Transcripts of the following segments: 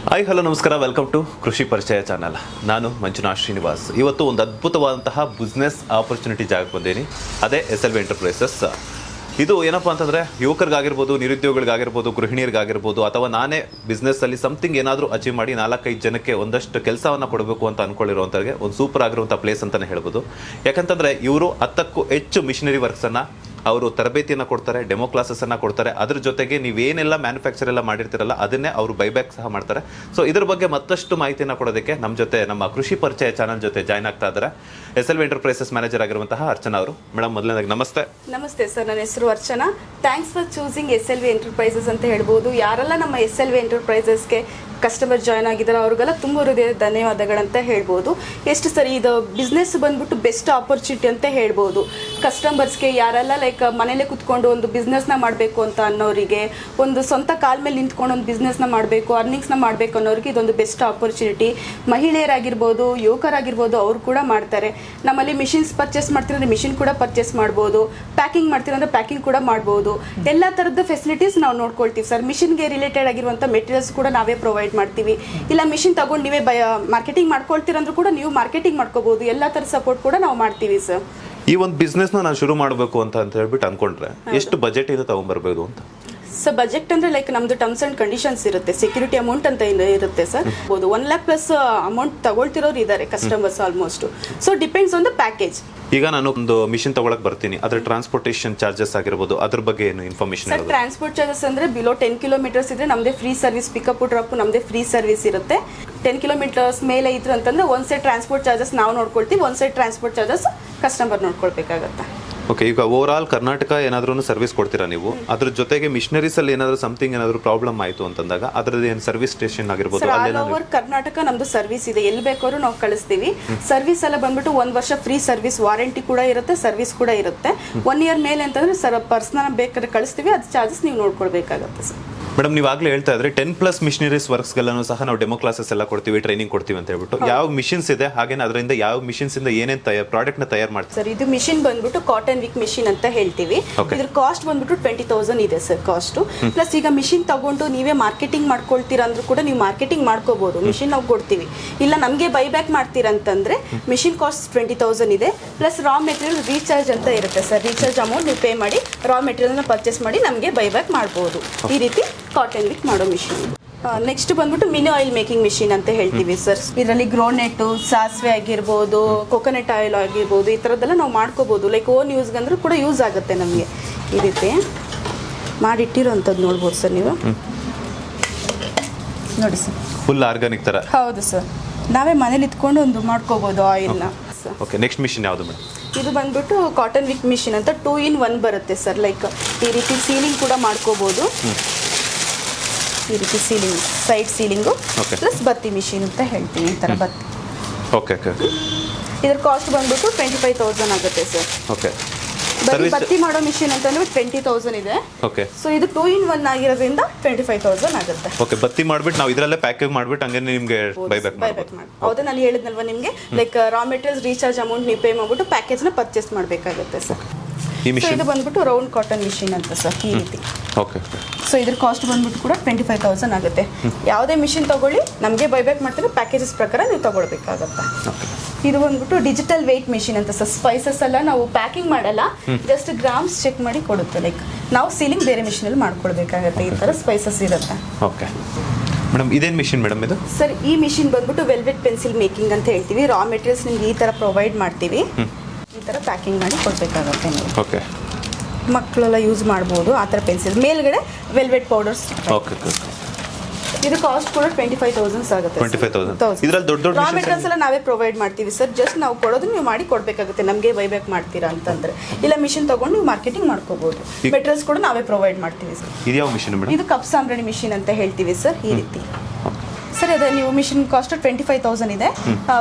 Hi hello ನಮಸ್ಕಾರ, welcome to ಕೃಷಿ ಪರಿಚಯ ಚಾನಲ್. ನಾನು ಮಂಜುನಾಥ್ ಶ್ರೀನಿವಾಸ್. ಇವತ್ತು ಒಂದು ಅದ್ಭುತವಾದಂತಹ ಬಿಸ್ನೆಸ್ ಆಪರ್ಚುನಿಟಿ ಜಾಗಕ್ಕೆ ಬಂದೀನಿ. ಅದೇ SLV ಎಂಟರ್ಪ್ರೈಸಸ್. ಇದು ಏನಪ್ಪ ಅಂತಂದರೆ ಯುವಕರಿಗಾಗಿರ್ಬೋದು, ನಿರುದ್ಯೋಗಿಗಳಿಗಾಗಿರ್ಬೋದು, ಗೃಹಿಣಿಯರಿಗಾಗಿರ್ಬೋದು, ಅಥವಾ ನಾನೇ ಬಿಸ್ನೆಸ್ಸಲ್ಲಿ ಸಮಥಿಂಗ್ ಏನಾದರೂ ಅಚೀವ್ ಮಾಡಿ 4-5 ಜನಕ್ಕೆ ಒಂದಷ್ಟು ಕೆಲಸವನ್ನು ಕೊಡಬೇಕು ಅಂತ ಅಂದ್ಕೊಂಡಿರೋಂಥವ್ರಿಗೆ ಒಂದು ಸೂಪರ್ ಆಗಿರುವಂಥ ಪ್ಲೇಸ್ ಅಂತಲೇ ಹೇಳ್ಬೋದು. ಯಾಕಂತಂದರೆ ಇವರು 10ಕ್ಕೂ ಹೆಚ್ಚು ಮಿಷನರಿ ವರ್ಕ್ಸನ್ನು ಅವರು ತರಬೇತಿಯನ್ನು ಕೊಡ್ತಾರೆ, ಡೆಮೋ ಕ್ಲಾಸಸ್ಸನ್ನು ಕೊಡ್ತಾರೆ. ಅದ್ರ ಜೊತೆಗೆ ನೀವೇನೆಲ್ಲ ಮ್ಯಾನುಫ್ಯಾಕ್ಚರ್ ಎಲ್ಲ ಮಾಡಿರ್ತೀರಲ್ಲ ಅದನ್ನೇ ಅವರು ಬೈಬ್ಯಾಕ್ ಸಹ ಮಾಡ್ತಾರೆ. ಸೊ ಇದ್ರ ಬಗ್ಗೆ ಮತ್ತಷ್ಟು ಮಾಹಿತಿಯನ್ನು ಕೊಡೋದಕ್ಕೆ ನಮ್ಮ ಜೊತೆ ನಮ್ಮ ಕೃಷಿ ಪರಿಚಯ ಚಾನಲ್ ಜೊತೆ ಜಾಯ್ನ್ ಆಗ್ತಾ ಇದ್ದಾರೆ SLV ಎಂಟರ್ಪ್ರೈಸಸ್ ಮ್ಯಾನೇಜರ್ ಆಗಿರುವಂತಹ ಅರ್ಚನಾ ಅವರು. ಮೇಡಮ್, ಮೊದಲನೇದಾಗಿ ನಮಸ್ತೆ. ನಮಸ್ತೆ ಸರ್, ನನ್ನ ಹೆಸರು Archana. Thanks for choosing SLV enterprises ಅಂತ ಹೇಳ್ಬೋದು. ಯಾರೆಲ್ಲ ನಮ್ಮ SLV ಎಂಟರ್ಪ್ರೈಸಸ್ಗೆ ಕಸ್ಟಮರ್ ಜಾಯ್ನ್ ಆಗಿದ್ದಾರೆ ಅವ್ರಿಗೆಲ್ಲ ತುಂಬ ಹೃದಯದ ಧನ್ಯವಾದಗಳಂತ ಹೇಳ್ಬೋದು. ಎಷ್ಟು ಸರಿ ಇದು ಬಿಸ್ನೆಸ್ ಬಂದ್ಬಿಟ್ಟು ಬೆಸ್ಟ್ ಆಪರ್ಚುನಿಟಿ ಅಂತ ಹೇಳ್ಬೋದು. ಕಸ್ಟಮರ್ಸ್ಗೆ ಯಾರೆಲ್ಲ ಲೈಕ್ ಮನೇಲೆ ಕುತ್ಕೊಂಡು ಒಂದು ಬಿಸ್ನೆಸ್ನ ಮಾಡಬೇಕು ಅಂತ ಅನ್ನೋರಿಗೆ, ಒಂದು ಸ್ವಂತ ಕಾಲ ಮೇಲೆ ನಿಂತ್ಕೊಂಡು ಒಂದು ಬಿಸ್ನೆಸ್ನ ಮಾಡಬೇಕು, ಅರ್ನಿಂಗ್ಸ್ನ ಮಾಡಬೇಕು ಅನ್ನೋರಿಗೆ ಇದೊಂದು ಬೆಸ್ಟ್ ಆಪರ್ಚುನಿಟಿ. ಮಹಿಳೆಯರಾಗಿರ್ಬೋದು, ಯುವಕರಾಗಿರ್ಬೋದು, ಅವ್ರು ಕೂಡ ಮಾಡ್ತಾರೆ. ನಮ್ಮಲ್ಲಿ ಮಿಷಿನ್ಸ್ ಪರ್ಚೇಸ್ ಮಾಡ್ತಿರೋದ್ರೆ ಮಿಷಿನ್ ಕೂಡ ಪರ್ಚೇಸ್ ಮಾಡ್ಬೋದು, ಪ್ಯಾಕಿಂಗ್ ಮಾಡ್ತಿರೋದ್ರೆ ಪ್ಯಾಕಿಂಗ್ ಕೂಡ ಮಾಡ್ಬೋದು. ಎಲ್ಲ ಥರದ ಫೆಸಿಲಿಟೀಸ್ ನಾವು ನೋಡ್ಕೊಳ್ತೀವಿ ಸರ್. ಮಿಷಿನ್ಗೆ ರಿಲೇಟೆಡ್ ಆಗಿರುವಂಥ ಮೆಟೀರಿಯಲ್ಸ್ ಕೂಡ ನಾವೇ ಪ್ರೊವೈಡ್ ಮಾಡ್ತೀವಿ. ಇಲ್ಲ ಮಿಷಿನ್ ತಗೊಂಡು ನೀವೇ ಮಾರ್ಕೆಟಿಂಗ್ ಮಾಡ್ಕೊಳ್ತೀರಂದ್ರೂ ಕೂಡ ನೀವು ಮಾರ್ಕೆಟಿಂಗ್ ಮಾಡ್ಕೋಬಹುದು. ಎಲ್ಲ ಥರದ ಸಪೋರ್ಟ್ ಕೂಡ ನಾವು ಮಾಡ್ತೀವಿ ಸರ್. ಈ ಒಂದು ಬಿಸ್ನೆಸ್ನ ನಾನು ಶುರು ಮಾಡಬೇಕು ಅಂತ ಹೇಳ್ಬಿಟ್ಟು ಅನ್ಕೊಂಡ್ರೆ ಎಷ್ಟು ಬಜೆಟ್ ಇಂದ ತಗೊಂಡ್ಬರ್ಬೋದು ಅಂತ? ಸರ್ ಬಜೆಟ್ ಅಂದರೆ ಲೈಕ್ ನಮ್ಮದು ಟರ್ಮ್ಸ್ ಆ್ಯಂಡ್ ಕಂಡೀಷನ್ಸ್ ಇರುತ್ತೆ, ಸೆಕ್ಯೂರಿಟಿ ಅಮೌಂಟ್ ಅಂತ ಇರುತ್ತೆ ಸರ್. 1 lakh ಪ್ಲಸ್ ಅಮೌಂಟ್ ತಗೊಳ್ತಿರೋರು ಇದ್ದಾರೆ customers almost. So depends on the package. ಈಗ ನಾನು ಒಂದು ಮಿಷಿನ್ ತಗೊಳಕ್ ಬರ್ತೀನಿ, ಅದ್ರ ಟ್ರಾನ್ಸ್ಪೋರ್ಟೇಷನ್ ಚಾರ್ಜಸ್ ಆಗಿರ್ಬೋದು, ಅದ್ರ ಬಗ್ಗೆ ಏನು ಇನ್ಫಾರ್ಮೇಷನ್? ಸರ್ ಟ್ರಾನ್ಸ್ಪೋರ್ಟ್ ಚಾರ್ಜಸ್ ಅಂದರೆ ಬಿಲೋ 10 kilometers ಇದ್ರೆ ನಮ್ಮದೇ ಫ್ರೀ ಸರ್ವಿಸ್, ಪಿಕಪ್ ಡ್ರಾಪ್ ನಮ್ಮದೇ ಫ್ರೀ ಸರ್ವಿಸ್ ಇರುತ್ತೆ. 10 kilometers ಮೇಲೆ ಇದ್ರು ಅಂತಂದ್ರೆ ಒಂದು ಸೈಡ್ ಟ್ರಾನ್ಸ್ಪೋರ್ಟ್ ಚಾರ್ಜಸ್ ನಾವು ನೋಡ್ಕೊಳ್ತೀವಿ, ಒಂದು ಸೈಡ್ ಟ್ರಾನ್ಸ್ಪೋರ್ಟ್ ಚಾರ್ಜಸ್ ಕಸ್ಟಮರ್ ನೋಡ್ಕೊಳ್ಬೇಕಾಗತ್ತೆ. ಓಕೆ, ಈಗ ಓವರ್ ಆಲ್ ಕರ್ನಾಟಕ ಏನಾದ್ರೂ ಸರ್ವಿಸ್ ಕೊಡ್ತೀರಾ ನೀವು? ಅದ್ರ ಜೊತೆಗೆ ಮಿಷನರೀಸ್ ಅಲ್ಲಿ ಏನಾದರೂ ಸಮಥಿಂಗ್ ಏನಾದರೂ ಪ್ರಾಬ್ಲಮ್ ಆಯಿತು ಅಂತಂದಾಗ ಅದ್ರದ್ದು ಏನು ಸರ್ವಿಸ್ ಸ್ಟೇಷನ್ ಆಗಿರ್ಬೋದು? ಆಲ್ ಓವರ್ ಕರ್ನಾಟಕ ನಮ್ದು ಸರ್ವಿಸ್ ಇದೆ, ಎಲ್ಲಿ ಬೇಕಾದ್ರೂ ನಾವು ಕಳಿಸ್ತೀವಿ. ಸರ್ವಿಸ್ ಎಲ್ಲ ಬಂದ್ಬಿಟ್ಟು 1 ವರ್ಷ ಫ್ರೀ ಸರ್ವಿಸ್, ವಾರಂಟಿ ಕೂಡ ಇರುತ್ತೆ, ಸರ್ವಿಸ್ ಕೂಡ ಇರುತ್ತೆ. 1 year ಮೇಲೆ ಅಂತಂದ್ರೆ ಪರ್ಸನಲ್ ಬೇಕಾದ್ರೆ ಕಳಿಸ್ತೀವಿ, ಅದು ಚಾರ್ಜಸ್ ನೀವು ನೋಡ್ಕೊಳ್ಬೇಕಾಗತ್ತೆ ಸರ್. ಮೇಡಮ್, ನೀವು ಆಗಲೇ ಹೇಳ್ತಾ ಇದ್ರೆ 10+ ಮಿಷನರೀಸ್ ವರ್ಕ್ಸ್ಗಳನ್ನು ಸಹ ನಾವು ಡೆಮೋ ಕ್ಲಾಸಸ್ ಎಲ್ಲ ಕೊಡ್ತೀವಿ, ಟ್ರೈನಿಂಗ್ ಕೊಡ್ತೀವಿ ಅಂತ ಹೇಳ್ಬಿಟ್ಟು. ಯಾವ ಮಿಷಿನ್ಸ್ ಇದೆ, ಹಾಗೆ ಅದರಿಂದ ಯಾವ ಮಿಷಿನ್ಸ್ ಇಂದ ಏನೇನು ಪ್ರಾಡಕ್ಟ್ನ ತಯಾರು ಮಾಡ್ತೀವಿ ಸರ್? ಇದು ಮಿಷಿನ್ ಬಂದ್ಬಿಟ್ಟು ಕಾಟನ್ ವಿಕ್ ಮಿಷಿನ್ ಅಂತ ಹೇಳ್ತೀವಿ. ಇದ್ರ ಕಾಸ್ಟ್ ಬಂದ್ಬಿಟ್ಟು 20,000 ಇದೆ ಸರ್ ಕಾಸ್ಟ್. ಪ್ಲಸ್ ಈಗ ಮಿಷಿನ್ ತಗೊಂಡು ನೀವೇ ಮಾರ್ಕೆಟಿಂಗ್ ಮಾಡ್ಕೊಳ್ತೀರಾ ಅಂದ್ರೂ ಕೂಡ ನೀವು ಮಾರ್ಕೆಟಿಂಗ್ ಮಾಡ್ಕೋಬಹುದು. ಮಿಷಿನ್ ನಾವು ಕೊಡ್ತೀವಿ. ಇಲ್ಲ ನಮಗೆ ಬೈಬ್ಯಾಕ್ ಮಾಡ್ತೀರಂತಂದ್ರೆ ಮಿಷಿನ್ ಕಾಸ್ಟ್ 20,000 ಇದೆ. ಪ್ಲಸ್ ರಾ ಮೆಟೀರಿಯಲ್ ರೀಚಾರ್ಜ್ ಅಂತ ಇರುತ್ತೆ ಸರ್. ರೀಚಾರ್ಜ್ ಅಮೌಂಟ್ ನೀವು ಪೇ ಮಾಡಿ ರಾ ಮೆಟೀರಿಯಲ್ನ ಪರ್ಚೇಸ್ ಮಾಡಿ ನಮಗೆ ಬೈಬ್ಯಾಕ್ ಮಾಡ್ಬೋದು. ಈ ರೀತಿ ಕಾಟನ್ ವಿಕ್ ಮಾಡೋ ಮಿಷಿನ್. ನೆಕ್ಸ್ಟ್ ಬಂದ್ಬಿಟ್ಟು ಮಿನಿ ಆಯಿಲ್ ಮೇಕಿಂಗ್ ಮಿಷಿನ್ ಅಂತ ಹೇಳ್ತೀವಿ ಸರ್. ಇದರಲ್ಲಿ ಗ್ರೋನೆಟ್ಟು, ಸಾಸಿವೆ ಆಗಿರ್ಬೋದು, ಕೊಕೊನಟ್ ಆಯಿಲ್ ಆಗಿರ್ಬೋದು, ಈ ಥರದ್ದೆಲ್ಲ ನಾವು ಮಾಡ್ಕೋಬೋದು. ಲೈಕ್ ಓನ್ ಯೂಸ್ಗೆ ಅಂದ್ರೂ ಕೂಡ ಯೂಸ್ ಆಗುತ್ತೆ ನಮಗೆ. ಈ ರೀತಿ ಮಾಡಿಟ್ಟಿರೋಂಥದ್ದು ನೋಡ್ಬೋದು ಸರ್ ನೀವು. ನೋಡಿ ಸರ್, ಫುಲ್ ಆರ್ಗಾನಿಕ್ ಥರ. ಹೌದು ಸರ್, ನಾವೇ ಮನೇಲಿ ಇಟ್ಕೊಂಡು ಒಂದು ಮಾಡ್ಕೋಬೋದು ಆಯಿಲ್ನ. ಓಕೆ, ನೆಕ್ಸ್ಟ್ ಮಿಷಿನ್ ಯಾವುದು ಮೇಡಮ್? ಇದು ಬಂದ್ಬಿಟ್ಟು ಕಾಟನ್ ವಿಕ್ ಮಿಷಿನ್ ಅಂತ 2 in 1 ಬರುತ್ತೆ ಸರ್. ಲೈಕ್ ಈ ರೀತಿ ಸೀಲಿಂಗ್ ಕೂಡ ಮಾಡ್ಕೋಬೋದು. ಈ ರೀತಿ ಸೀಲಿಂಗ್, ಸೈಡ್ ಸೀಲಿಂಗು ಪ್ಲಸ್ ಬತ್ತಿ ಮಿಷಿನ್ ಅಂತ ಹೇಳ್ತೀನಿ. ಈ ಥರ ಬತ್ತಿ. Okay okay. ಇದ್ರ ಕಾಸ್ಟ್ ಬಂದ್ಬಿಟ್ಟು 25,000 ಆಗುತ್ತೆ ಸರ್. ಓಕೆ. ಬರೀ ಬತ್ತಿ ಮಾಡೋ ಮಿಷಿನ್ ಅಂತಂದ್ರೆ 20,000 ಇದೆ. ಓಕೆ. ಸೊ ಇದು 2 in 1 ಆಗಿರೋದ್ರಿಂದ 25,000 ಆಗುತ್ತೆ. ಓಕೆ, ಬತ್ತಿ ಮಾಡ್ಬಿಟ್ಟು ನಾವು ಇದರಲ್ಲೇ ಪ್ಯಾಕಿಂಗ್ ಮಾಡ್ಬಿಟ್ಟು ಹಂಗೆ ನಿಮಗೆ ಬೈಬ್ಯಾಕ್ ಮಾಡಿ. ಹೌದು, ನಾನು ಹೇಳಿದ್ನಲ್ವಾ ನಿಮಗೆ, like raw materials recharge amount ನೀವು ಪೇ ಮಾಡ್ಬಿಟ್ಟು ಪ್ಯಾಕೇಜ್ನ ಪರ್ಚೇಸ್ ಮಾಡಬೇಕಾಗುತ್ತೆ ಸರ್. ಇದು ಬಂದ್ಬಿಟ್ಟು ರೌಂಡ್ ಕಾಟನ್ ಮಿಷಿನ್ ಅಂತ ಸರ್. ಈ ರೀತಿ. ಓಕೆ. ಸೊ ಇದ್ರ ಕಾಸ್ಟ್ ಬಂದ್ಬಿಟ್ಟು ಕೂಡ 25,000 ಆಗುತ್ತೆ. ಯಾವುದೇ ಮಿಷಿನ್ ತಗೊಳ್ಳಿ ನಮಗೆ ಬೈಬ್ಯಾಕ್ ಮಾಡ್ತಾರೆ, ಪ್ಯಾಕೇಜಸ್ ಪ್ರಕಾರ ನೀವು ತಗೊಳ್ಬೇಕಾಗತ್ತೆ. ಇದು ಬಂದ್ಬಿಟ್ಟು ಡಿಜಿಟಲ್ ವೇಟ್ ಮಿಷಿನ್ ಅಂತ ಸರ್. ಸ್ಪೈಸಸ್ ಎಲ್ಲ ನಾವು ಪ್ಯಾಕಿಂಗ್ ಮಾಡಲ್ಲ, ಜಸ್ಟ್ ಗ್ರಾಮ್ಸ್ ಚೆಕ್ ಮಾಡಿ ಕೊಡುತ್ತೆ. ಲೈಕ್ ನಾವು ಸೀಲಿಂಗ್ ಬೇರೆ ಮಿಷಿನಲ್ಲಿ ಮಾಡ್ಕೊಳ್ಬೇಕಾಗತ್ತೆ. ಈ ಥರ ಸ್ಪೈಸಸ್ ಇರುತ್ತೆ. ಓಕೆ ಮೇಡಮ್, ಇದೇನು ಮಿಷಿನ್ ಮೇಡಮ್ ಇದು? ಸರ್ ಈ ಮಿಷಿನ್ ಬಂದ್ಬಿಟ್ಟು ವೆಲ್ವೆಟ್ ಪೆನ್ಸಿಲ್ ಮೇಕಿಂಗ್ ಅಂತ ಹೇಳ್ತೀವಿ. ರಾ ಮೆಟೀರಿಯಲ್ಸ್ ನಿಮ್ಗೆ ಈ ಥರ ಪ್ರೊವೈಡ್ ಮಾಡ್ತೀವಿ. ಈ ಥರ ಪ್ಯಾಕಿಂಗ್ ಮಾಡಿ ಕೊಡಬೇಕಾಗತ್ತೆ ನೀವು. ಓಕೆ. ಮಕ್ಕಳೆಲ್ಲ ಯೂಸ್ ಮಾಡ್ಬೋದು ಆ ಥರ ಪೆನ್ಸಿಲ್. ಮೇಲ್ಗಡೆ ವೆಲ್ವೆಟ್ ಪೌಡರ್ಸ್. ಓಕೆ. ಇದು ಕಾಸ್ಟ್ ಕೂಡ 25,000 ಆಗುತ್ತೆ. 25,000. ಇದರಲ್ಲಿ ದೊಡ್ಡ ರಾ ಮೆಟೀರಿಯಲ್ಸ್ ಎಲ್ಲ ನಾವೇ ಪ್ರೊವೈಡ್ ಮಾಡ್ತೀವಿ ಸರ್. ಜಸ್ಟ್ ನಾವು ಕೊಡೋದು ನೀವು ಮಾಡಿ ಕೊಡಬೇಕಾಗುತ್ತೆ. ನಮಗೆ ಬೈಬ್ಯಾಕ್ ಮಾಡ್ತೀರಾ ಅಂತಂದ್ರೆ, ಇಲ್ಲ ಮಿಷಿನ್ ತಗೊಂಡು ನೀವು ಮಾರ್ಕೆಟಿಂಗ್ ಮಾಡ್ಕೋಬಹುದು. ಮೆಟೀರಿಯಲ್ಸ್ ಕೂಡ ನಾವೇ ಪ್ರೊವೈಡ್ ಮಾಡ್ತೀವಿ ಸರ್. ಇದು ಯಾವ ಮಿಷಿನ್ ಮೇಡಮ್? ಇದು ಕಪ್ ಸಾಂಬ್ರಾಣಿ ಮಿಷಿನ್ ಅಂತ ಹೇಳ್ತೀವಿ ಸರ್. ಈ ರೀತಿ ಸರ್. ಅದು ನೀವು ಮಿಷಿನ್ ಕಾಸ್ಟ್ 25,000 ಇದೆ.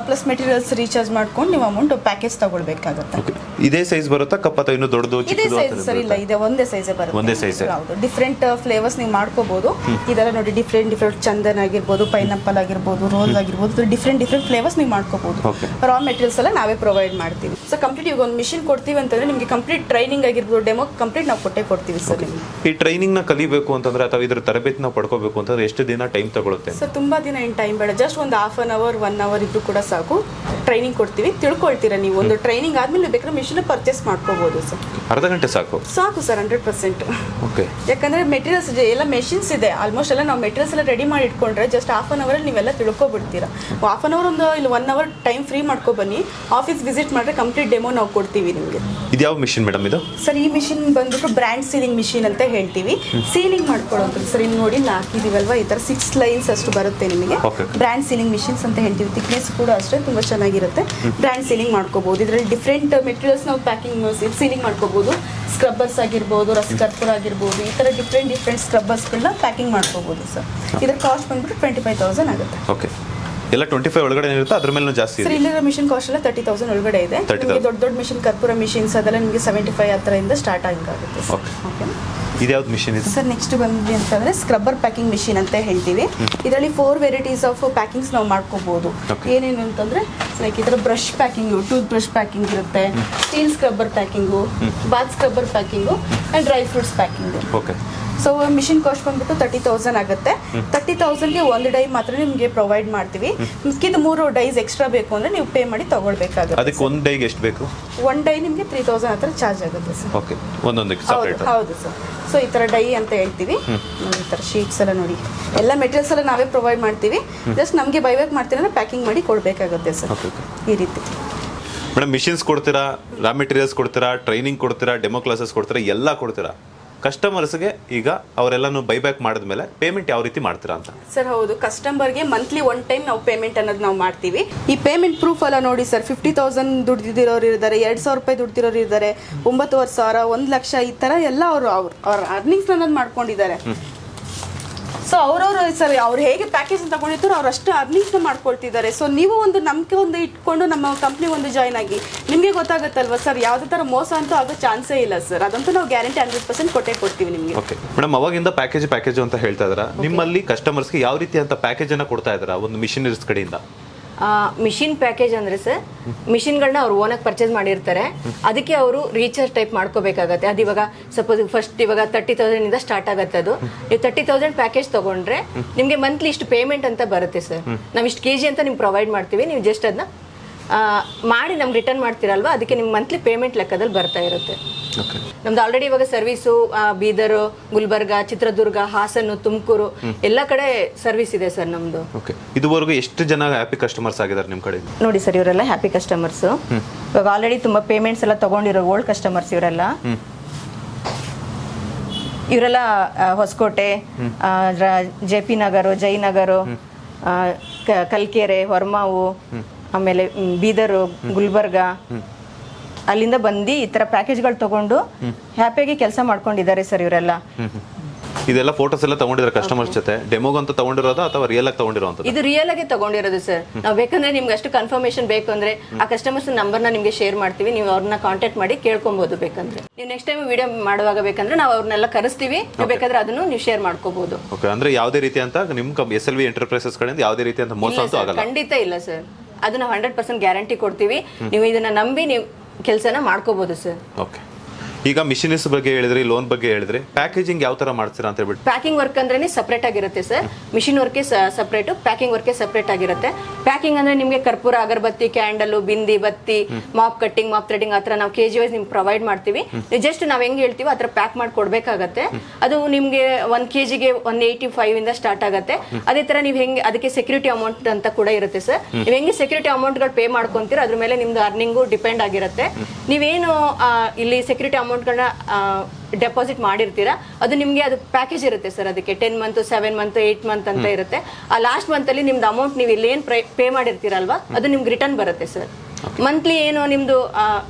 ಪ್ಲಸ್ ಮೆಟೀರಿಯಲ್ಸ್ ರೀಚಾರ್ಜ್ ಮಾಡ್ಕೊಂಡು ನೀವು ಅಮೌಂಟ್ ಪ್ಯಾಕೇಜ್ ತಗೊಳ್ಬೇಕಾಗುತ್ತೆ. ಇದೇ ಸೈಜ್ ಬರುತ್ತಾ ಕಪ್ ಅಥವಾ ಇನ್ನೂ ದೊಡ್ಡದು? ಇದೇ ಸೈಜ್ ಸರ್. ಇಲ್ಲ, ಇದೆ ಒಂದೇ ಸೈಜೇ ಬರುತ್ತೆ. ಒಂದೇ ಸೈಜ್. ಹೌದು, ಡಿಫ್ರೆಂಟ್ ಫ್ಲೇವರ್ಸ್ ನೀವು ಮಾಡ್ಕೋಬಹುದು. ಇದೆಲ್ಲ ನೋಡಿ, ಡಿಫ್ರೆಂಟ್ ಚಂದನ್ ಆಗಿರ್ಬೋದು, ಪೈನಾಪಲ್ ಆಗಿರ್ಬೋದು, ರೋಲ್ ಆಗಿರ್ಬೋದು, ಡಿಫ್ರೆಂಟ್ ಫ್ಲೇವರ್ಸ್ ನೀವು ಮಾಡ್ಕೋಬಹುದು. ರಾ ಮೆಟೀರಿಯಲ್ಸ್ ಎಲ್ಲ ನಾವೇ ಪ್ರೊವೈಡ್ ಮಾಡ್ತೀವಿ. ಸೊ ಕಂಪ್ಲೀಟ್ ಈಗ ಒಂದು ಮಿಷಿನ್ ಕೊಡ್ತೀವಿ ಅಂತಂದ್ರೆ ನಿಮಗೆ ಕಂಪ್ಲೀಟ್ ಟ್ರೈನಿಂಗ್ ಆಗಿರ್ಬೋದು, ಡೆಮೋ ಕಂಪ್ಲೀಟ್ ನಾವು ಕೊಟ್ಟೇ ಕೊಡ್ತೀವಿ ಸರ್. ಈ ಟ್ರೈನಿಂಗ್ ನ ಕಲಿಬೇಕು ಅಂತಂದ್ರೆ ಅಥವಾ ಇದ್ರ ತರಬೇತಿ ನಾವು ಪಡ್ಕೋಬೇಕು ಅಂತಂದ್ರೆ ಎಷ್ಟು ದಿನ ಟೈಮ್ ತಗೊಳುತ್ತೆ ಸರ್? ತುಂಬಾ ದಿನ ಏನು ಟೈಮ್ ಬೇಡ, ಜಸ್ಟ್ ಒಂದು ಹಾಫ್ ಅನ್ ಅವರ್ 1 ಅವರ್ ಇದ್ರೂ ಕೂಡ ಸಾಕು. ಟ್ರೈನಿಂಗ್ ಕೊಡ್ತೀವಿ, ತಿಳ್ಕೊಳ್ತೀರಾ ನೀವು. ಒಂದು ಟ್ರೈನಿಂಗ್ ಆದಮೇಲೆ ಬೇಕಾದ್ರೆ ಮಿಷಿನ್ ಪರ್ಚೇಸ್ ಮಾಡ್ಕೋಬೋದು ಸರ್. ಅರ್ಧ ಗಂಟೆ ಸಾಕು ಸರ್ 100%. ಓಕೆ. ಯಾಕಂದರೆ ಮೆಟೀರಿಯಲ್ಸ್ ಎಲ್ಲ ಮೆಷಿನ್ಸ್ ಇದೆ ಆಲ್ಮೋಸ್ಟ್ ಎಲ್ಲ. ನಾವು ಮೆಟೀರಿಯಲ್ಸ್ ಎಲ್ಲ ರೆಡಿ ಮಾಡಿ ಇಟ್ಕೊಂಡ್ರೆ ಜಸ್ಟ್ ಹಾಫ್ ಅನ್ ಅವರಲ್ಲಿ ನೀವೆಲ್ಲ ತಿಳ್ಕೊಬಿಡ್ತೀರಾ. ಹಾಫ್ ಅನ್ ಅವರ್ ಒಂದು ಇಲ್ಲಿ 1 ಅವರ್ ಟೈಮ್ ಫ್ರೀ ಮಾಡ್ಕೊಬನ್ನಿ, ಆಫೀಸ್ ವಿಸಿಟ್ ಮಾಡಿದ್ರೆ ಕಂಪ್ಲೀಟ್ ಡೆಮೋ ನಾವು ಕೊಡ್ತೀವಿ ನಿಮಗೆ. ಇದು ಯಾವ ಮಿಷಿನ್ ಮೇಡಮ್ ಇದು? ಸರ್ ಈ ಮಿಷಿನ್ ಬಂದ್ಬಿಟ್ಟು ಬ್ರ್ಯಾಂಡ್ ಸೀಲಿಂಗ್ ಮಿಷಿನ್ ಅಂತ ಹೇಳ್ತೀವಿ. ಸೀಲಿಂಗ್ ಮಾಡ್ಕೊಳ್ಳೋದು ಸರ್. ಇಲ್ಲಿ ನೋಡಿ ಹಾಕಿದೀವಲ್ವಾ, ಈ ಥರ 6 ಲೈನ್ಸ್ ಅಷ್ಟು ಬರುತ್ತೆ ನಿಮಗೆ. ಬ್ರ್ಯಾಂಡ್ ಸೀಲಿಂಗ್ ಮಿಷಿನ್ಸ್ ಅಂತ ಹೇಳ್ತೀವಿ. ಥಿಕ್ನೆಸ್ ಕೂಡ ಅಷ್ಟೇ ತುಂಬ ಚೆನ್ನಾಗಿರುತ್ತೆ. ಬ್ರ್ಯಾಂಡ್ ಸೀಲಿಂಗ್ ಮಾಡ್ಕೋಬಹುದು. ಇದರಲ್ಲಿ ಡಿಫ್ರೆಂಟ್ ಮೆಟೀರಿಯಲ್ಸ್ ನಾವು ಪ್ಯಾಕಿಂಗ್ ಸೀಲಿಂಗ್ ಮಾಡ್ಕೋಬಹುದು. ಸ್ಕ್ರಬ್ಬರ್ಸ್ ಆಗಿರ್ಬೋದು, ರಸ್ ಕರ್ಪೂರ ಆಗಿರ್ಬೋದು, ಈ ಥರ ಡಿಫ್ರೆಂಟ್ ಸ್ಕ್ರಬ್ಬರ್ಸ್ಗಳನ್ನ ಪ್ಯಾಕಿಂಗ್ ಮಾಡ್ಕೋಬಹುದು ಸರ್. ಇದರ ಕಾಸ್ಟ್ ಬಂದ್ಬಿಟ್ಟು 25,000 ಆಗುತ್ತೆ. ಓಕೆ. ಎಲ್ಲ 25 ಒಳಗಡೆ ಇರುತ್ತೆ, ಅದ್ರ ಮೇಲೆ ಜಾಸ್ತಿ ಸರ್. ಇಲ್ಲಿರೋ ಮಿಷಿನ್ ಕಾಸ್ಟ್ ಎಲ್ಲ 30,000 ಒಳಗಡೆ ಇದೆ. ನಿಮಗೆ ದೊಡ್ಡ ಮಿಷಿನ್ ಕರ್ಪೂರ ಮಿಷಿನ್ಸ್ ಅದೆಲ್ಲ ನಿಮಗೆ 75 ಹತ್ತಿರದಿಂದ ಸ್ಟಾರ್ಟ್ ಆಗುತ್ತೆ. ಓಕೆ. ಇದ್ಯಾವ್ದು ಮಿಷಿನ್ ಇದೆ ಸರ್? ನೆಕ್ಸ್ಟ್ ಬಂದ್ವಿ ಅಂತಂದರೆ ಸ್ಕ್ರಬ್ಬರ್ ಪ್ಯಾಕಿಂಗ್ ಮಿಷಿನ್ ಅಂತ ಹೇಳ್ತೀವಿ. ಇದರಲ್ಲಿ 4 ವೆರೈಟೀಸ್ ಆಫ್ ಪ್ಯಾಕಿಂಗ್ಸ್ ನಾವು ಮಾಡ್ಕೋಬಹುದು. ಏನೇನು ಅಂತಂದರೆ ಲೈಕ್ ಈ ಥರ brush packing, tooth brush packing ಇರುತ್ತೆ, steel scrubber packing, bath scrubber packing and dry fruits packing. Okay. So machine cost ಬಂದ್ಬಿಟ್ಟು 30,000 ಆಗುತ್ತೆ. 30,000ಗೆ 1 ಡೈ ಮಾತ್ರ ನಿಮಗೆ ಪ್ರೊವೈಡ್ ಮಾಡ್ತೀವಿ. ಮಿಕ್ಕಿದ 3 ಡೈಸ್ ಎಕ್ಸ್ಟ್ರಾ ಬೇಕು ಅಂದರೆ ನೀವು ಪೇ ಮಾಡಿ ತೊಗೊಳ್ಬೇಕಾಗುತ್ತೆ. ಅದಕ್ಕೆ ಒಂದು ಡೈಗೆ ಎಷ್ಟು ಬೇಕು? 1 ಡೈ ನಿಮಗೆ 3,000 ಹತ್ರ ಚಾರ್ಜ್ ಆಗುತ್ತೆ ಸರ್. ಓಕೆ. ಒಂದೊಂದಕ್ಕೆ ಸಪರೇಟ್? ಹೌದು ಸರ್. ಸೊ ಈ ಥರ ಡೈ ಅಂತ ಹೇಳ್ತೀವಿ. ಈ ಥರ ಶೀಟ್ಸ್ ಎಲ್ಲ ನೋಡಿ, ಎಲ್ಲ ಮೆಟೀರಿಯಲ್ಸ್ ಎಲ್ಲ ನಾವೇ ಪ್ರೊವೈಡ್ ಮಾಡ್ತೀವಿ. ಜಸ್ಟ್ ನಮಗೆ ಬೈಬ್ಯಾಕ್ ಮಾಡ್ತೀವಿ ಅಂದರೆ ಪ್ಯಾಕಿಂಗ್ ಮಾಡಿ ಕೊಡಬೇಕಾಗುತ್ತೆ ಸರ್. ಈ ರೀತಿ ಮೇಡಮ್ ಮಿಷಿನ್ಸ್ ಕೊಡ್ತೀರಾ, ರಾ ಮೆಟೀರಿಯಲ್ಸ್ ಕೊಡ್ತೀರಾ, ಟ್ರೈನಿಂಗ್ ಕೊಡ್ತೀರಾ, ಡೆಮೋ ಕ್ಲಾಸಸ್ ಕೊಡ್ತೀರಾ, ಎಲ್ಲ ಕೊಡ್ತೀರಾ. ಕಸ್ಟಮರ್ಸ್ಗೆ ಈಗ ಅವರೆಲ್ಲನೂ ಬೈಬ್ಯಾಕ್ ಮಾಡಿದ್ಮೇಲೆ ಪೇಮೆಂಟ್ ಯಾವ ರೀತಿ ಮಾಡ್ತೀರಾ ಅಂತ? ಸರ್ ಹೌದು, ಕಸ್ಟಮರ್ಗೆ ಮಂತ್ಲಿ 1 ಟೈಮ್ ನಾವು ಪೇಮೆಂಟ್ ಅನ್ನೋದು ನಾವು ಮಾಡ್ತೀವಿ. ಈ ಪೇಮೆಂಟ್ ಪ್ರೂಫ್ ಎಲ್ಲ ನೋಡಿ ಸರ್, 50,000 ದುಡ್ದಿರೋರು ಇದ್ದಾರೆ, 2,000 ರೂಪಾಯಿ ದುಡ್ದಿರೋರು ಇದ್ದಾರೆ, 9,500, 1,00,000 ಈ ಥರ ಎಲ್ಲ ಅವ್ರ ಅರ್ನಿಂಗ್ಸ್ ಅನ್ನೋದು ಮಾಡ್ಕೊಂಡಿದ್ದಾರೆ. ಸೊ ಅವ್ರವ್ರು ಸರ್ ಅವ್ರು ಹೇಗೆ ಪ್ಯಾಕೇಜ್ ತಗೊಂಡಿರ್ತಾರೋ ಅವ್ರು ಅಷ್ಟು ಅರ್ನಿಂಗ್ಸ್ನ ಮಾಡ್ಕೊಳ್ತಿದ್ದಾರೆ. ಸೊ ನೀವು ಒಂದು ನಂಬಿಕೆ ಒಂದು ಇಟ್ಕೊಂಡು ನಮ್ಮ ಕಂಪ್ನಿ ಒಂದು ಜಾಯ್ನ್ ಆಗಿ ನಿಮಗೆ ಗೊತ್ತಾಗುತ್ತಲ್ವ ಸರ್, ಯಾವುದೇ ಥರ ಮೋಸ ಅಂತೂ ಆಗೋ ಚಾನ್ಸೇ ಇಲ್ಲ ಸರ್. ಅದಂತೂ ನಾವು ಗ್ಯಾರಂಟಿ 100% ಕೊಟ್ಟೇ ಕೊಡ್ತೀವಿ ನಿಮಗೆ. ಓಕೆ ಮೇಡಮ್, ಅವಾಗಿಂದ ಪ್ಯಾಕೇಜ್ ಅಂತ ಹೇಳ್ತಾ ಇದ್ದೀರಾ. ನಿಮ್ಮಲ್ಲಿ ಕಸ್ಟಮರ್ಸ್ಗೆ ಯಾವ ರೀತಿ ಅಂತ ಪ್ಯಾಕೇಜನ್ನು ಕೊಡ್ತಾ ಇದ್ದೀರಾ ಒಂದು ಮಿಷಿನರೀಸ್ ಕಡೆಯಿಂದ? ಮಿಷಿನ್ ಪ್ಯಾಕೇಜ್ ಅಂದರೆ ಸರ್, ಮಿಷಿನ್ಗಳನ್ನ ಅವ್ರು ಓನಾಗಿ ಪರ್ಚೇಸ್ ಮಾಡಿರ್ತಾರೆ. ಅದಕ್ಕೆ ಅವರು ರೀಚಾರ್ಜ್ ಟೈಪ್ ಮಾಡ್ಕೋಬೇಕಾಗತ್ತೆ. ಅದು ಇವಾಗ ಸಪೋಸ್ ಫಸ್ಟ್ ಇವಾಗ 30,000 ಸ್ಟಾರ್ಟ್ ಆಗುತ್ತೆ. ಅದು ನೀವು 30,000 ಪ್ಯಾಕೇಜ್ ತೊಗೊಂಡ್ರೆ ನಿಮಗೆ ಮಂತ್ಲಿ ಇಷ್ಟು ಪೇಮೆಂಟ್ ಅಂತ ಬರುತ್ತೆ ಸರ್. ನಾವು ಇಷ್ಟು kg ಅಂತ ನಿಮ್ಗೆ ಪ್ರೊವೈಡ್ ಮಾಡ್ತೀವಿ. ನೀವು ಜಸ್ಟ್ ಅದನ್ನ ಮಾಡಿ ನಮ್ಗೆ ರಿಟರ್ನ್ ಮಾಡ್ತೀರಲ್ವ, ಅದಕ್ಕೆ ನಿಮ್ಗೆ ಮಂತ್ಲಿ ಪೇಮೆಂಟ್ ಲೆಕ್ಕದಲ್ಲಿ ಬರ್ತಾ ಇರುತ್ತೆ. ನಮ್ದು ಆಲ್ರೆಡಿ ಇವಾಗ ಸರ್ವಿಸು ಬೀದರ್, ಗುಲ್ಬರ್ಗ, ಚಿತ್ರದುರ್ಗ, ಹಾಸನ, ತುಮಕೂರು ಎಲ್ಲ ಕಡೆ ಸರ್ವಿಸ್ ಇದೆ ಸರ್ ನಮ್ದು. ಇದುವರೆಗೂ ಎಷ್ಟು ಜನ ಹ್ಯಾಪಿ ಕಸ್ಟಮರ್ಸ್ ಆಗಿದ್ದಾರೆ ನಿಮ್ಮ ಕಡೆ? ನೋಡಿ ಸರ್, ಇವರೆಲ್ಲ ಹ್ಯಾಪಿ ಕಸ್ಟಮರ್ಸ್. ಇವಾಗ ಆಲ್ರೆಡಿ ತುಂಬಾ ಪೇಮೆಂಟ್ಸ್ ಎಲ್ಲ ತಗೊಂಡಿರೋ ಓಲ್ಡ್ ಕಸ್ಟಮರ್ಸ್ ಇವರೆಲ್ಲ. ಹೊಸಕೋಟೆ, JP ನಗರ, ಜಯನಗರ, ಕಲ್ಕೆರೆ, ಹೊರಮಾವು, ಆಮೇಲೆ ಬೀದರು, ಗುಲ್ಬರ್ಗ, ಅಲ್ಲಿಂದ ಬಂದು ಈ ತರ ಪ್ಯಾಕೇಜ್ಗಳು ತಗೊಂಡು ಹ್ಯಾಪಿಯಾಗಿ ಕೆಲಸ ಮಾಡ್ಕೊಂಡಿದ್ದಾರೆ ಸರ್ ಇವರೆಲ್ಲ. ಇದೆಲ್ಲ ಫೋಟೋಸ್ ಎಲ್ಲ ತಗೊಂಡಿದ್ದಾರೆ ಕಸ್ಟಮರ್ಸ್ ಜೊತೆ. ಡೆಮೋಗ್ ಅಂತ ತಗೊಂಡಿರೋದಾ ಅಥವಾ ರಿಯಲ್ ಆಗಿ ತಗೊಂಡಿರೋದು? ಇದು ರಿಯಲ್ ಆಗಿ ತಗೊಂಡಿರೋದು ಸರ್. ನಾವು ಬೇಕಂದ್ರೆ ನಿಮ್ಗೆ ಅಷ್ಟು ಕನ್ಫರ್ಮೇಶನ್ ಬೇಕು ಅಂದ್ರೆ ಆ ಕಸ್ಟಮರ್ಸ್ ನಂಬರ್ನ ನಿಮ್ಗೆ ಶೇರ್ ಮಾಡ್ತೀವಿ. ನೀವು ಅವ್ರನ್ನ ಕಾಂಟ್ಯಾಕ್ಟ್ ಮಾಡಿ ಕೇಳ್ಕೊಬಹುದು. ಬೇಕಂದ್ರೆ ನೀವು ನೆಕ್ಸ್ಟ್ ಟೈಮ್ ವಿಡಿಯೋ ಮಾಡುವಾಗ ಬೇಕಂದ್ರೆ ನಾವು ಅವ್ರನ್ನೆಲ್ಲ ಕರೆಸ್ತೀವಿ. ಬೇಕಾದ್ರೆ ಅದನ್ನು ನೀವು ಶೇರ್ ಮಾಡ್ಕೋಬಹುದು. ಓಕೆ. ಅಂದ್ರೆ ಯಾವುದೇ ರೀತಿ ಅಂತ ನಿಮ್ SLV ಎಂಟರ್ಪ್ರೈಸಸ್ ಕಡೆಯಿಂದ ಯಾವುದೇ ರೀತಿ ಅಂತ ಮೋಸ ಅಂತೂ ಆಗಲ್ಲ? ಖಂಡಿತ ಇಲ್ಲ ಸರ್. ಅದು ನಾವು 100% ಗ್ಯಾರಂಟಿ ಕೊಡ್ತೀವಿ. ನೀವು ಇದನ್ನ ನಂಬಿ ನೀವು ಕೆಲಸನ ಮಾಡ್ಕೋಬಹುದು ಸರ್. ಓಕೆ. ಈಗ ಮಿಷಿನರೀಸ್ ಬಗ್ಗೆ ಹೇಳಿದ್ರಿ, ಲೋನ್ ಬಗ್ಗೆ ಹೇಳಿದ್ರಿ, ಪ್ಯಾಕೇಜಿಂಗ್ ಯಾವ ತರ ಮಾಡ್ತೀರಾ ಅಂತ ಹೇಳ್ಬಿಟ್ಟು? ಪ್ಯಾಕಿಂಗ್ ವರ್ಕ್ ಅಂದ್ರೆ ಸಪರೇಟ್ ಆಗಿರುತ್ತೆ ಸರ್. ಮಿಷಿನ್ ವರ್ಕೆ ಸಪರೇಟ್, ಪ್ಯಾಕಿಂಗ್ ವರ್ಕೆ ಸಪರೇಟ್ ಆಗಿರುತ್ತೆ. ಪ್ಯಾಕಿಂಗ್ ಅಂದ್ರೆ ನಿಮಗೆ ಕರ್ಪೂರ, ಅಗರಬತ್ತಿ, ಕ್ಯಾಂಡಲ್, ಬಿಂದಿ, ಬತ್ತಿ, ಮಾಪ್ ಕಟ್ಟಿಂಗ್, ಮಾಪ್ ಥ್ರೆಡಿಂಗ್ ಆತರ ನಾವು kg ವೈಸ್ ನಿಮ್ಗೆ ಪ್ರೊವೈಡ್ ಮಾಡ್ತೀವಿ. ಜಸ್ಟ್ ನಾವ್ ಹೆಂಗ್ ಹೇಳ್ತೀವಿ ಆ ಥರ ಪ್ಯಾಕ್ ಮಾಡಿ ಕೊಡ್ಬೇಕಾಗತ್ತೆ. ಅದು ನಿಮ್ಗೆ 1 kgಗೆ 185 ಇಂದ ಸ್ಟಾರ್ಟ್ ಆಗುತ್ತೆ. ಅದೇ ತರ ನೀವು ಹೆಂಗೆ ಅದಕ್ಕೆ ಸೆಕ್ಯೂರಿಟಿ ಅಮೌಂಟ್ ಅಂತ ಕೂಡ ಇರುತ್ತೆ ಸರ್. ನೀವು ಹೆಂಗೆ ಸೆಕ್ಯೂರಿಟಿ ಅಮೌಂಟ್ಗಳು ಪೇ ಮಾಡ್ಕೊಂತೀರ ಅದ್ರ ಮೇಲೆ ನಿಮ್ದು ಅರ್ನಿಂಗು ಡಿಪೆಂಡ್ ಆಗಿರುತ್ತೆ. ನೀವೇನು ಇಲ್ಲಿ ಸೆಕ್ಯೂರಿಟಿ ಅಮೌಂಟ್ಗಳನ್ನ ಡೆಪಾಸಿಟ್ ಮಾಡಿರ್ತೀರಾ ಅದು ನಿಮಗೆ ಅದು ಪ್ಯಾಕೇಜ್ ಇರುತ್ತೆ ಸರ್. ಅದಕ್ಕೆ 10 ಮಂತ್, 7 ಮಂತ್, 8 ಮಂತ್ ಅಂತ ಇರುತ್ತೆ. ಆ ಲಾಸ್ಟ್ ಮಂತ್ ಅಲ್ಲಿ ನಿಮ್ದು ಅಮೌಂಟ್ ನೀವು ಇಲ್ಲಿ ಏನು ಪೇ ಮಾಡಿರ್ತೀರಲ್ವಾ ಅದು ನಿಮ್ಗೆ ರಿಟರ್ನ್ ಬರುತ್ತೆ ಸರ್. ಮಂತ್ಲಿ ಏನು ನಿಮ್ದು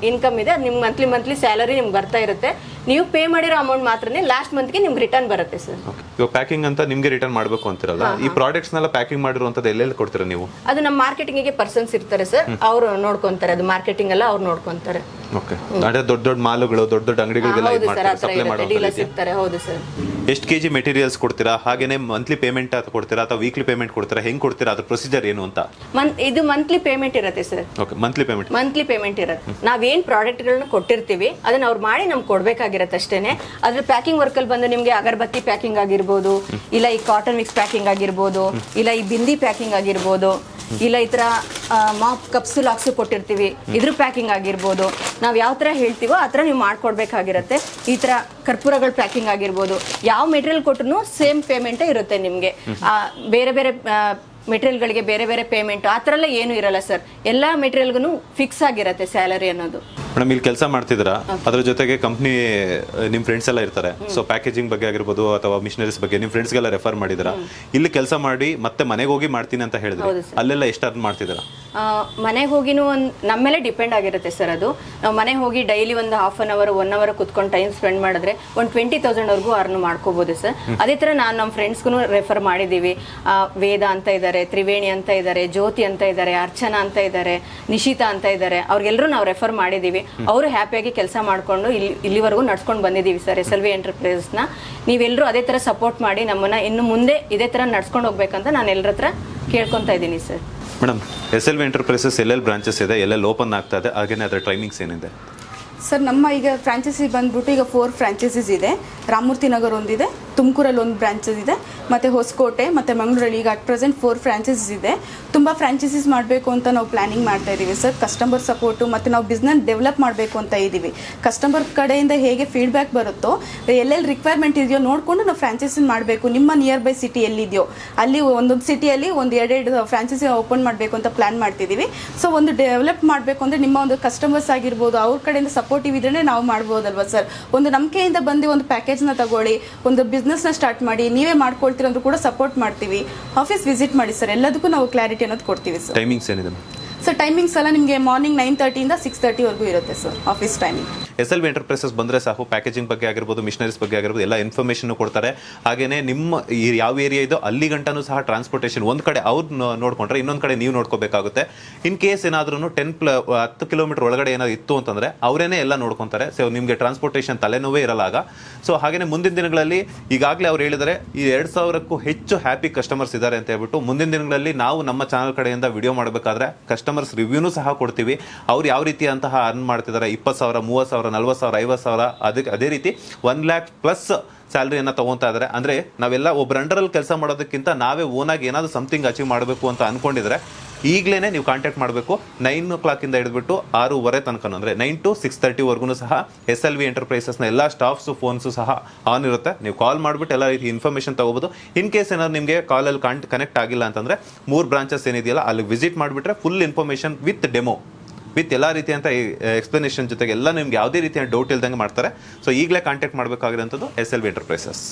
ಇನ್ಕಮ್ ಇದೆ ಅದು ನಿಮ್ಗೆ ಮಂತ್ಲಿ ಸ್ಯಾಲರಿ ನಿಮ್ಗೆ ಬರ್ತಾ ಇರುತ್ತೆ. ನೀವು ಪೇ ಮಾಡಿರೋ ಅಮೌಂಟ್ ಮಾತ್ರನೇ ಲಾಸ್ಟ್ ಮಂತ್ಗೆ ನಿಮ್ಗೆ ರಿಟರ್ನ್ ಬರುತ್ತೆ ಸರ್. ಇವಾಗ ಪ್ಯಾಕಿಂಗ್ ಅಂತ ನಿಮ್ಗೆ ರಿಟರ್ನ್ ಮಾಡಬೇಕು ಅಂತಿರಲ್ಲ, ಈ ಪ್ರಾಡಕ್ಟ್ಸ್ನೆಲ್ಲ ಪ್ಯಾಕಿಂಗ್ ಮಾಡಿರುವಂಥದ್ದು ಎಲ್ಲೆಲ್ಲಿ ಕೊಡ್ತೀರಾ ನೀವು? ಅದು ನಮ್ಮ ಮಾರ್ಕೆಟಿಂಗಿಗೆ ಪರ್ಸನ್ಸ್ ಇರ್ತಾರೆ ಸರ್, ಅವರು ನೋಡ್ಕೊಂತಾರೆ. ಅದು ಮಾರ್ಕೆಟಿಂಗ್ ಎಲ್ಲ ಅವ್ರು ನೋಡ್ಕೊಂತಾರೆ. ಓಕೆ ಅಂದ್ರೆ ದೊಡ್ಡ ದೊಡ್ಡ ಮಾಲುಗಳು ದೊಡ್ಡ ದೊಡ್ಡ ಅಂಗಡಿಗಳಿಗೆಲ್ಲ ಹೌದು ಸರ್, ಆ ಥರ ಸಪ್ಲೈ ಇರುತ್ತೆ, ಡೀಲರ್ಸ್ ಮಾಡೋದು. ಇರ್ತಾರೆ. ಹೌದು ಸರ್. ಎಷ್ಟು ಕೆಜಿ ಮೆಟೀರಿಯಲ್ಸ್ ಕೊಡ್ತೀರಾ, ಹಾಗೇನೆ ಮಂತ್ಲಿ ಪೇಮೆಂಟ್ ಕೊಡ್ತೀರಾ ಅಥವಾ ವೀಕ್ಲಿ ಪೇಮೆಂಟ್ ಕೊಡ್ತೀರಾ, ಹೆಂಗ್ ಕೊಡ್ತೀರಾ, ಅದ್ರ ಪ್ರೊಸೀಜರ್ ಏನು ಅಂತ? ಇದು ಮಂತ್ಲಿ ಪೇಮೆಂಟ್ ಇರುತ್ತೆ ಸರ್. ಓಕೆ, ಮಂತ್ಲಿ ಪೇಮೆಂಟ್ ಇರುತ್ತೆ. ನಾವೇನ್ ಪ್ರಾಡಕ್ಟ್ಗಳನ್ನ ಕೊಟ್ಟಿರ್ತೀವಿ ಅದನ್ನ ಅವ್ರು ಮಾಡಿ ನಮ್ಗೆ ಕೊಡ್ಬೇಕಾಗಿರತ್ತೆ ಅಷ್ಟೇನೆ. ಅದ್ರ ಪ್ಯಾಕಿಂಗ್ ವರ್ಕಲ್ಲಿ ಬಂದು ನಿಮ್ಗೆ ಅಗರಬತ್ತಿ ಪ್ಯಾಕಿಂಗ್ ಆಗಿರ್ಬೋದು, ಇಲ್ಲ ಈ ಕಾಟನ್ ಮಿಕ್ಸ್ ಪ್ಯಾಕಿಂಗ್ ಆಗಿರ್ಬೋದು, ಇಲ್ಲ ಈ ಬಿಂದಿ ಪ್ಯಾಕಿಂಗ್ ಆಗಿರ್ಬೋದು, ಇಲ್ಲ ಈ ಥರ ಮಾಪ್ ಕಪ್ಸು ಲಾಕ್ಸು ಕೊಟ್ಟಿರ್ತೀವಿ, ಇದ್ರ ಪ್ಯಾಕಿಂಗ್ ಆಗಿರ್ಬೋದು. ನಾವು ಯಾವ ಥರ ಹೇಳ್ತೀವೋ ಆ ಥರ ನೀವು ಮಾಡ್ಕೊಡ್ಬೇಕಾಗಿರತ್ತೆ. ಈ ಥರ ಕರ್ಪೂರಗಳ ಪ್ಯಾಕಿಂಗ್ ಆಗಿರ್ಬೋದು, ಯಾವ ಮೆಟೀರಿಯಲ್ ಕೊಟ್ಟರು ಸೇಮ್ ಪೇಮೆಂಟೇ ಇರುತ್ತೆ ನಿಮಗೆ. ಬೇರೆ ಬೇರೆ ಮೆಟೀರಿಯಲ್ಗಳಿಗೆ ಬೇರೆ ಬೇರೆ ಪೇಮೆಂಟ್ ಆ ಥರ ಎಲ್ಲ ಏನೂ ಇರಲ್ಲ ಸರ್. ಎಲ್ಲ ಮೆಟೀರಿಯಲ್ಗೂ ಫಿಕ್ಸ್ ಆಗಿರುತ್ತೆ ಸ್ಯಾಲರಿ ಅನ್ನೋದು. ಮೇಡಮ್, ಇಲ್ಲಿ ಕೆಲಸ ಮಾಡ್ತಿದ್ದೀರಾ, ಅದ್ರ ಜೊತೆಗೆ ಕಂಪ್ನಿ ನಿಮ್ಮ ಫ್ರೆಂಡ್ಸ್ ಎಲ್ಲ ಇರ್ತಾರೆ. ಸೊ ಪ್ಯಾಕೇಜಿಂಗ್ ಬಗ್ಗೆ ಆಗಿರ್ಬೋದು ಅಥವಾ ಮಿಷನರೀಸ್ ಬಗ್ಗೆ ನಿಮ್ಮ ಫ್ರೆಂಡ್ಸ್ಗೆಲ್ಲ ರೆಫರ್ ಮಾಡಿದ್ದೀರಾ. ಇಲ್ಲಿ ಕೆಲಸ ಮಾಡಿ ಮತ್ತೆ ಮನೆಗೆ ಹೋಗಿ ಮಾಡ್ತೀನಿ ಅಂತ ಹೇಳಿದ್ರೆ ಅಲ್ಲೆಲ್ಲ ಎಷ್ಟು ಅರ್ನ್ ಮಾಡ್ತಿದ್ದೀರಾ? ಮನೆಗೆ ಹೋಗಿನೂ ನಮ್ಮ ಮೇಲೆ ಡಿಪೆಂಡ್ ಆಗಿರುತ್ತೆ ಸರ್. ಅದು ನಾವು ಮನೆಗೆ ಹೋಗಿ ಡೈಲಿ ಒಂದು 1/2 hour 1 hour ಕುತ್ಕೊಂಡು ಟೈಮ್ ಸ್ಪೆಂಡ್ ಮಾಡಿದ್ರೆ ಒಂದು 20,000 ಅರ್ನ್ ಮಾಡ್ಕೋಬೋದು ಸರ್. ಅದೇ ಥರ ನಾನು ನಮ್ಮ ಫ್ರೆಂಡ್ಸ್ಗೂ ರೆಫರ್ ಮಾಡಿದ್ದೀವಿ. ವೇದ ಅಂತ ಇದ್ದಾರೆ, ತ್ರಿವೇಣಿ ಅಂತ ಇದ್ದಾರೆ, ಜ್ಯೋತಿ ಅಂತ ಇದ್ದಾರೆ, ಅರ್ಚನಾ ಅಂತ ಇದ್ದಾರೆ, ನಿಶಿತಾ ಅಂತ ಇದ್ದಾರೆ. ಅವ್ರಿಗೆಲ್ಲರೂ ನಾವು ರೆಫರ್ ಮಾಡಿದ್ದೀವಿ. ಅವರು ಹ್ಯಾಪಿಯಾಗಿ ಕೆಲಸ ಮಾಡಿಕೊಂಡು ಇಲ್ಲಿವರೆಗೂ ನಡ್ಸ್ಕೊಂಡು ಬಂದಿದ್ದೀವಿ ಸರ್ SLV ಎಂಟರ್ಪ್ರೈಸಸ್ನ. ನೀವೆಲ್ಲರೂ ಅದೇ ಥರ ಸಪೋರ್ಟ್ ಮಾಡಿ ನಮ್ಮನ್ನು ಇನ್ನು ಮುಂದೆ ಇದೇ ಥರ ನಡ್ಸ್ಕೊಂಡು ಹೋಗ್ಬೇಕಂತ ನಾನು ಎಲ್ಲರ ಹತ್ರ ಕೇಳ್ಕೊತಾ ಇದ್ದೀನಿ ಸರ್. ಮೇಡಮ್, SLV ಎಂಟರ್ಪ್ರೈಸಸ್ ಎಲ್ಲೆಲ್ಲಿ ಬ್ರಾಂಚಸ್ ಇದೆ, ಎಲ್ಲೆಲ್ಲಿ ಓಪನ್ ಆಗ್ತಾ ಇದೆ, ಹಾಗೇನೆ ಅದರ ಟೈಮಿಂಗ್ಸ್ ಏನಿದೆ? ಸರ್, ನಮ್ಮ ಈಗ ಫ್ರಾಂಚೈಸಿ ಬಂದ್ಬಿಟ್ಟು ಈಗ 4 ಫ್ರಾಂಚೈಸೀಸ್ ಇದೆ. ರಾಮಮೂರ್ತಿ ನಗರ್ ಒಂದಿದೆ, ತುಮಕೂರಲ್ಲಿ ಒಂದು ಬ್ರಾಂಚಸ್ ಇದೆ, ಮತ್ತು ಹೊಸಕೋಟೆ ಮತ್ತು ಮಂಗಳೂರಲ್ಲಿ ಈಗ ಅಟ್ ಪ್ರೆಸೆಂಟ್ 4 ಫ್ರಾಂಚೈಸೀಸ್ ಇದೆ. ತುಂಬ ಫ್ರಾಂಚೈಸೀಸ್ ಮಾಡಬೇಕು ಅಂತ ನಾವು ಪ್ಲ್ಯಾನಿಂಗ್ ಮಾಡ್ತಾ ಇದ್ದೀವಿ ಸರ್. ಕಸ್ಟಮರ್ ಸಪೋರ್ಟು ಮತ್ತು ನಾವು ಬಿಸ್ನೆಸ್ ಡೆವಲಪ್ ಮಾಡಬೇಕು ಅಂತ ಇದ್ದೀವಿ. ಕಸ್ಟಮರ್ ಕಡೆಯಿಂದ ಹೇಗೆ ಫೀಡ್ಬ್ಯಾಕ್ ಬರುತ್ತೋ, ಎಲ್ಲೆಲ್ಲಿ ರಿಕ್ವೈರ್ಮೆಂಟ್ ಇದೆಯೋ ನೋಡಿಕೊಂಡು ನಾವು ಫ್ರಾಂಚೈಸಿ ಮಾಡಬೇಕು. ನಿಮ್ಮ ನಿಯರ್ ಬೈ ಸಿಟಿ ಎಲ್ಲಿದೆಯೋ ಅಲ್ಲಿ ಒಂದೊಂದು ಸಿಟಿಯಲ್ಲಿ ಒಂದು 2 ಫ್ರಾಂಚೈಸಿ ಓಪನ್ ಮಾಡಬೇಕು ಅಂತ ಪ್ಲ್ಯಾನ್ ಮಾಡ್ತಿದ್ದೀವಿ. ಸೊ ಒಂದು ಡೆವಲಪ್ ಮಾಡಬೇಕು ಅಂದರೆ ನಿಮ್ಮ ಒಂದು ಕಸ್ಟಮರ್ಸ್ ಆಗಿರ್ಬೋದು, ಅವ್ರ ಕಡೆಯಿಂದ ಸಪೋರ್ಟಿವ್ ಇದ್ರೇ ನಾವು ಮಾಡ್ಬೋದಲ್ವ ಸರ್. ಒಂದು ನಂಬಿಕೆಯಿಂದ ಬಂದು ಒಂದು ಪ್ಯಾಕೇಜ್ನ ತಗೊಳ್ಳಿ, ಒಂದು ಬಿಸ್ನೆಸ್ನ ಸ್ಟಾರ್ಟ್ ಮಾಡಿ, ನೀವೇ ಮಾಡ್ಕೊಳ್ತೀರಂದ್ರೂ ಕೂಡ ಸಪೋರ್ಟ್ ಮಾಡ್ತೀವಿ. ಆಫೀಸ್ ವಿಸಿಟ್ ಮಾಡಿ ಸರ್, ಎಲ್ಲದಕ್ಕೂ ನಾವು ಕ್ಲಾರಿಟಿ ಅನ್ನೋದು ಕೊಡ್ತೀವಿ ಸರ್. ಟೈಮಿಂಗ್ಸ್ ಏನಿದೆ ಸರ್? ಟೈಮಿಂಗ್ಸ್ ಎಲ್ಲ ನಿಮಗೆ ಮಾರ್ನಿಂಗ್ 9:30 6:30 ಇರುತ್ತೆ sir office timing. SLV enterprises ಬಂದರೆ ಸಾಕು, ಪ್ಯಾಕೇಜಿಂಗ್ ಬಗ್ಗೆ ಆಗಿರ್ಬೋದು, ಮಿಷನರೀಸ್ ಬಗ್ಗೆ ಆಗಿರ್ಬೋದು, ಎಲ್ಲ ಇನ್ಫಾರ್ಮೇಷನ್ ಕೊಡ್ತಾರೆ. ಹಾಗೇನೆ ನಿಮ್ಮ ಯಾವ ಏರಿಯಾ ಇದೋ ಅಲ್ಲಿ ಗಂಟನೂ ಸಹ ಟ್ರಾನ್ಸ್ಪೋರ್ಟೇಷನ್ ಒಂದು ಕಡೆ ಅವ್ರು ನೋಡ್ಕೊಂಡ್ರೆ ಇನ್ನೊಂದು ಕಡೆ ನೀವು ನೋಡ್ಕೋಬೇಕಾಗುತ್ತೆ. ಇನ್ ಕೇಸ್ ಏನಾದ್ರೂ 10 ಕಿಲೋಮೀಟರ್ ಒಳಗಡೆ ಏನಾದ್ರು ಇತ್ತು ಅಂತಂದ್ರೆ ಅವರೇನೆ ಎಲ್ಲ ನೋಡ್ಕೊಂತಾರೆ. ಸೊ ನಿಮಗೆ ಟ್ರಾನ್ಸ್ಪೋರ್ಟೇಷನ್ ತಲೆನೋವೇ ಇರಲ್ಲ ಆಗ. ಸೊ ಹಾಗೇನೆ ಮುಂದಿನ ದಿನಗಳಲ್ಲಿ ಈಗಾಗಲೇ ಅವ್ರು ಹೇಳಿದರೆ ಈ 2,000ಕ್ಕೂ ಹೆಚ್ಚು ಹ್ಯಾಪಿ ಕಸ್ಟಮರ್ಸ್ ಇದ್ದಾರೆ ಅಂತ ಹೇಳ್ಬಿಟ್ಟು ಮುಂದಿನ ದಿನಗಳಲ್ಲಿ ನಾವು ನಮ್ಮ ಚಾನಲ್ ಕಡೆಯಿಂದ ವಿಡಿಯೋ ಮಾಡಬೇಕಾದ್ರೆ ಕಸ್ಟಮರ್ಸ್ ರಿವ್ಯೂನು ಸಹ ಕೊಡ್ತೀವಿ. ಅವ್ರು ಯಾವ ರೀತಿ ಅಂತಹ ಅರ್ನ್ ಮಾಡ್ತಿದ್ದಾರೆ, 20,000 30,000 40,000 50,000 ಅದೇ ರೀತಿ 1 lakh ಪ್ಲಸ್ ಸ್ಯಾಲರಿಯನ್ನು ತಗೊತಾ ಇದ್ದಾರೆ. ಅಂದರೆ ನಾವೆಲ್ಲ ಒಬ್ಬರ ಅಂಡರಲ್ಲಿ ಕೆಲಸ ಮಾಡೋದಕ್ಕಿಂತ ನಾವೇ ಓನಾಗಿ ಏನಾದರೂ ಸಮಥಿಂಗ್ ಅಚೀವ್ ಮಾಡಬೇಕು ಅಂತ ಅಂದ್ಕೊಂಡಿದ್ರೆ ಈಗಲೇ ನೀವು ಕಾಂಟ್ಯಾಕ್ಟ್ ಮಾಡಬೇಕು. 9 o'clock ಹಿಡಿದ್ಬಿಟ್ಟು 6:30 ತನಕ, ಅಂದರೆ 9 to 6:30 ಸಹ SLV ಎಂಟರ್ಪ್ರೈಸಸ್ನ ಎಲ್ಲ ಸ್ಟಾಫ್ಸು ಫೋನ್ಸು ಸಹ ಆನ್ ಇರುತ್ತೆ. ನೀವು ಕಾಲ್ ಮಾಡಿಬಿಟ್ಟು ಎಲ್ಲ ರೀತಿ ಇನ್ಫಾರ್ಮೇಷನ್ ತಗೋಬೋದು. ಇನ್ ಕೇಸ್ ಏನಾದ್ರು ನಿಮಗೆ ಕಾಲಲ್ಲಿ ಕನೆಕ್ಟ್ ಆಗಿಲ್ಲ ಅಂತಂದರೆ 3 ಬ್ರಾಂಚಸ್ ಏನಿದೆಯಲ್ಲ ಅಲ್ಲಿ ವಿಸಿಟ್ ಮಾಡಿಬಿಟ್ರೆ full information with demo with ಎಲ್ಲ ರೀತಿಯಂಥ ಎಕ್ಸ್ಪ್ಲನೇಷನ್ ಜೊತೆಗೆ ಎಲ್ಲ ನಿಮ್ಗೆ ಯಾವುದೇ ರೀತಿಯ ಡೌಟ್ ಇಲ್ದಂಗೆ ಮಾಡ್ತಾರೆ. ಸೊ ಈಗಲೇ ಕಾಂಟ್ಯಾಕ್ಟ್ ಮಾಡಬೇಕಾಗಿರೋಂಥದ್ದು SLV ಎಂಟರ್ಪ್ರೈಸಸ್.